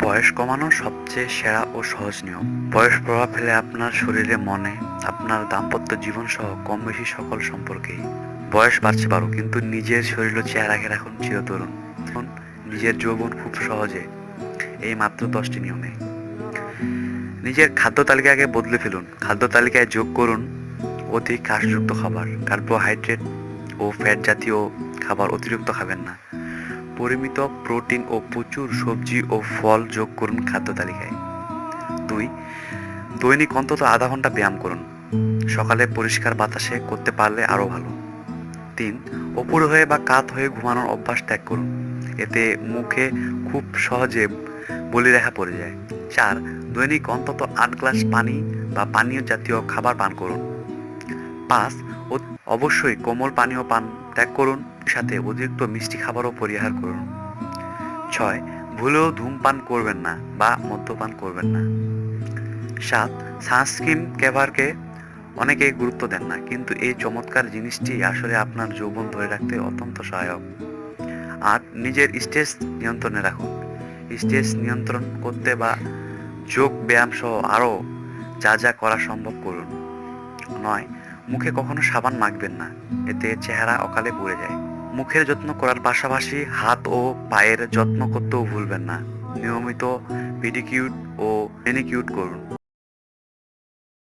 বয়স কমানোর সবচেয়ে সেরা ও সহজ নিয়ম। বয়স প্রভাব ফেলে আপনার শরীরে, মনে, আপনার দাম্পত্য জীবন সহ কম বেশি সকল সম্পর্কেই। বয়স বাড়ছে পারো, কিন্তু নিজের শরীর ও চেহারাকে রাখুন চিরতরুণ। এখন নিজের যৌবন খুব সহজে, এই মাত্র 10টি নিয়মে। নিজের খাদ্য তালিকাকে বদলে ফেলুন। খাদ্য তালিকায় যোগ করুন অধিক ঘাসযুক্ত খাবার, কার্বোহাইড্রেট ও ফ্যাট জাতীয় খাবার অতিরিক্ত খাবেন না। পরিমিত প্রোটিন ও প্রচুর সবজি ও ফল যোগ করুন খাদ্য তালিকায়। 2. দৈনিক অন্তত আধা ঘন্টা ব্যায়াম করুন। সকালে পরিষ্কার বাতাসে করতে পারলে আরও ভালো। 3. অপুর হয়ে বা কাত হয়ে ঘুমানোর অভ্যাস ত্যাগ করুন। এতে মুখে খুব সহজে বলিরেখা পড়ে যায়। 4. দৈনিক অন্তত 8 গ্লাস পানি বা পানীয় জাতীয় খাবার পান করুন। 5. অবশ্যই কোমল পানীয় পান ত্যাগ করুন, সাথে অতিরিক্ত মিষ্টি খাবারও পরিহার করুন। 6. ভুলেও ধূমপান করবেন না বা মদ্যপান করবেন না। 7. সানস্ক্রিন কভারকে অনেকেই গুরুত্ব দেন না, কিন্তু এই চমৎকার জিনিসটি আসলে আপনার যৌবন ধরে রাখতে অত্যন্ত সহায়ক। 8. নিজের স্ট্রেস নিয়ন্ত্রণে রাখুন। স্ট্রেস নিয়ন্ত্রণ করতে বা যোগ ব্যায়াম সহ আরও যা যা করা সম্ভব করুন। 9. মুখে কখনো সাবান মাখবেন না, এতে চেহারা অকালে পুড়ে যায়। মুখের যত্ন করার পাশাপাশি হাত ও পায়ের যত্ন করতেও ভুলবেন না। নিয়মিত পেডিকিউর ও ম্যানিকিউর করুন।